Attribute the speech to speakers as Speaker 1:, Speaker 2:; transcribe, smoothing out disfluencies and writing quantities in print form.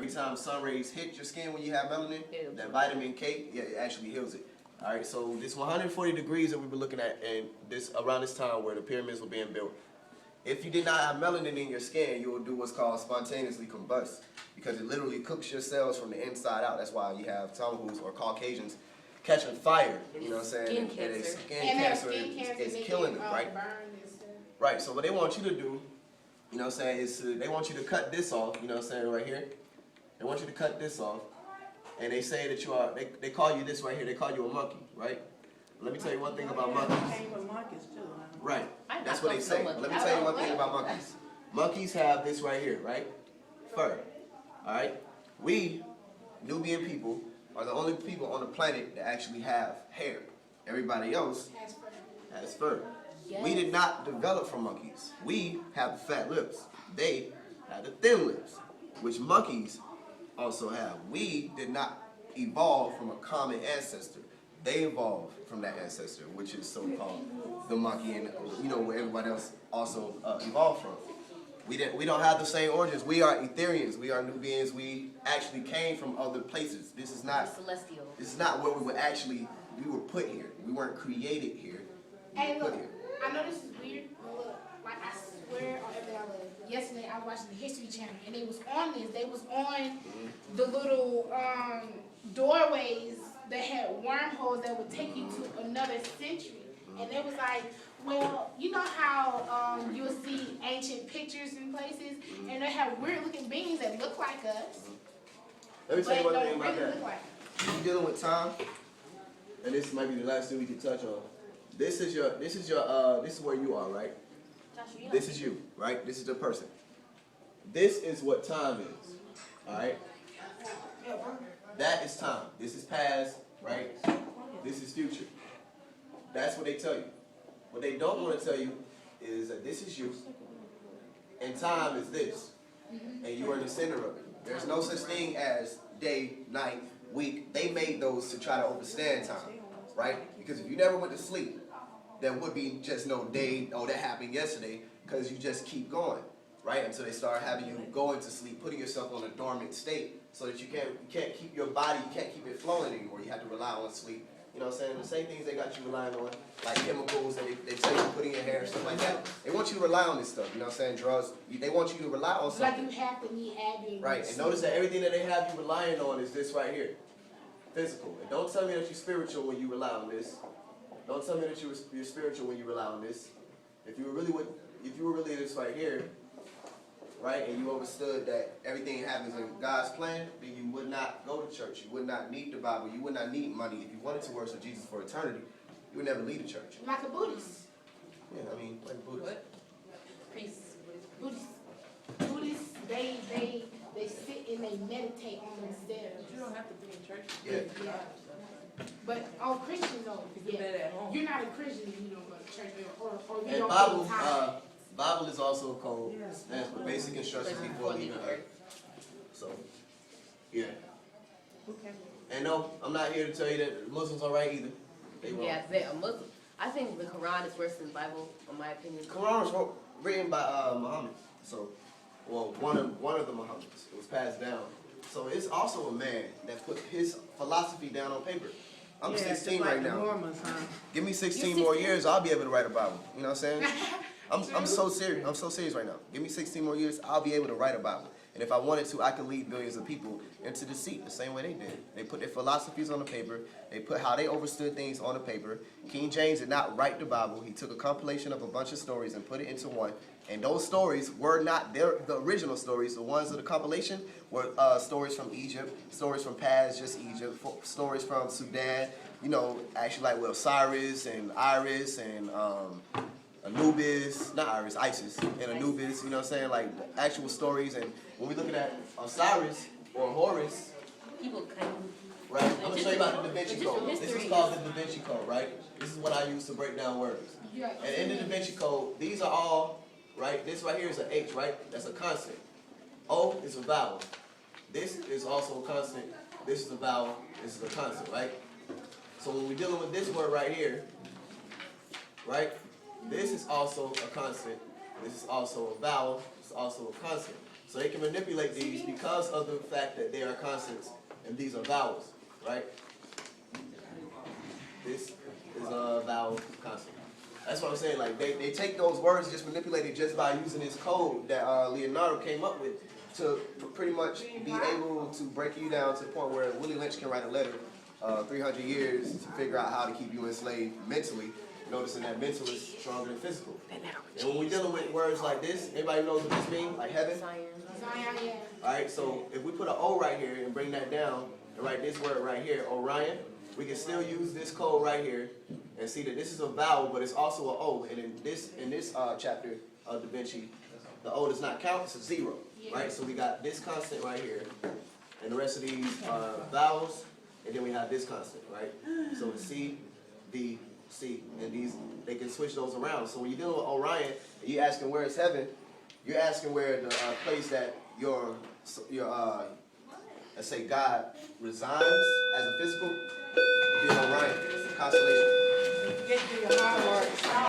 Speaker 1: every time sun rays hit your skin when you have melanin, that vitamin K, yeah, it actually heals it. All right, so this 140 degrees that we've been looking at, and this around this time where the pyramids were being built. If you did not have melanin in your skin, you will do what's called spontaneously combust, because it literally cooks your cells from the inside out. That's why you have Tamils or Caucasians catching fire, you know what I'm saying?
Speaker 2: Skin cancer
Speaker 1: is killing them, right? Right, so what they want you to do, you know what I'm saying, is they want you to cut this off, you know what I'm saying, right here. They want you to cut this off, and they say that you are, they call you this right here, they call you a monkey, right? Let me tell you one thing about monkeys. Right, that's what they say. Let me tell you one thing about monkeys. Monkeys have this right here, right? Fur, all right? We, Nubian people, are the only people on the planet that actually have hair. Everybody else has fur. Yes. We did not develop from monkeys. We have the fat lips. They have the thin lips, which monkeys also have. We did not evolve from a common ancestor. They evolved from that ancestor, which is so-called the monkey, and you know where everybody else also evolved from. We don't have the same origins. We are Etherians. We are Nubians. We actually came from other places. This is not
Speaker 2: celestial.
Speaker 1: This is not where we were put here. We weren't created here.
Speaker 3: Hey, look, I know this is weird, but look, like I swear on everything I love. Yesterday I was watching the History Channel, and they was on this. They was on the little doorways that had wormholes that would take you to another century. And they was like, well, you know how you'll see ancient pictures in places, and they have weird looking beings that look like us.
Speaker 1: Let me tell you one thing about
Speaker 3: really
Speaker 1: that.
Speaker 3: Look like
Speaker 1: You're dealing with time, and this might be the last thing we can touch on. This is where you are, right? This is you, right? This is the person. This is what time is, all right? That is time. This is past, right? This is future. That's what they tell you. What they don't want to tell you is that this is you, and time is this, and you are in the center of it. There's no such thing as day, night, week. They made those to try to understand time, right? Because if you never went to sleep, there would be just no day, oh, that happened yesterday, because you just keep going, right? Until they start having you go into sleep, putting yourself on a dormant state, so that you can't keep your body, you can't keep it flowing anymore. You have to rely on sleep. You know what I'm saying? The same things they got you relying on, like chemicals that they tell you to put in your hair and stuff like that. They want you to rely on this stuff, you know what I'm saying? Drugs, they want you to rely on something.
Speaker 3: Like you have to need Advil.
Speaker 1: Right, and notice that everything that they have you relying on is this right here. Physical. And don't tell me that you're spiritual when you rely on this. Don't tell me that you're spiritual when you rely on this. If you were really this right here, right, and you understood that everything happens in God's plan, then you would not go to church. You would not need the Bible. You would not need money. If you wanted to worship Jesus for eternity, you would never leave the church.
Speaker 3: Like a Buddhist.
Speaker 1: Yeah, I mean, like a Buddhist.
Speaker 3: Buddhists, they sit and they meditate on themselves.
Speaker 4: You don't have to be in church.
Speaker 1: Yeah.
Speaker 3: But Christians don't. Yeah. You're not a Christian if you don't go to church or you
Speaker 1: And
Speaker 3: don't
Speaker 1: Bible is also a code. Stands for basic instructions before leaving earth. So, yeah.
Speaker 4: Okay.
Speaker 1: And no, I'm not here to tell you that Muslims are right either. They wrong.
Speaker 2: Yeah, they're a Muslim. I think the Quran is worse than the Bible, in my opinion.
Speaker 1: Quran was written by Muhammad. So, well, one of the Muhammad's. It was passed down. So it's also a man that put his philosophy down on paper. I'm 16 right now.
Speaker 4: Mormons, huh?
Speaker 1: Give me 16 more years, I'll be able to write a Bible. You know what I'm saying? I'm so serious. I'm so serious right now. Give me 16 more years, I'll be able to write a Bible. And if I wanted to, I could lead billions of people into deceit the same way they did. They put their philosophies on the paper. They put how they understood things on the paper. King James did not write the Bible. He took a compilation of a bunch of stories and put it into one. And those stories were not the original stories. The ones of the compilation were stories from Egypt, stories from past, just Egypt, stories from Sudan, you know, actually like with Osiris and Iris and Anubis, not Iris, Isis, and Anubis, you know what I'm saying? Like actual stories. And when we're looking at Osiris or Horus,
Speaker 2: People kind of...
Speaker 1: right? I'm going to show you about the Da Vinci Code. This is called the Da Vinci Code, right? This is what I use to break down words. And in the Da Vinci Code, these are all, right? This right here is an H, right? That's a constant. O is a vowel. This is also a constant. This is a vowel. This is a constant, right? So when we're dealing with this word right here, right? This is also a constant. This is also a vowel. It's also a constant. So they can manipulate these because of the fact that they are consonants and these are vowels, right? This is a vowel consonant. That's what I'm saying. Like they take those words and just manipulate it just by using this code that Leonardo came up with to pretty much be able to break you down to the point where Willie Lynch can write a letter 300 years to figure out how to keep you enslaved mentally, noticing that mental is stronger than physical. And when we're dealing with words like this, everybody knows what this means, like heaven?
Speaker 3: Zion, yeah.
Speaker 1: Alright, so if we put an O right here and bring that down and write this word right here, Orion, we can still use this code right here and see that this is a vowel, but it's also an O. And in this chapter of Da Vinci, the O does not count, it's a 0. Right? So we got this constant right here, and the rest of these are vowels, and then we have this constant, right? So it's C, D, C, and these, they can switch those around. So when you're dealing with Orion, and you're asking where is heaven, you're asking where the place that your let's say God resides as a physical, be Orion, constellation.
Speaker 4: Get to your hard work.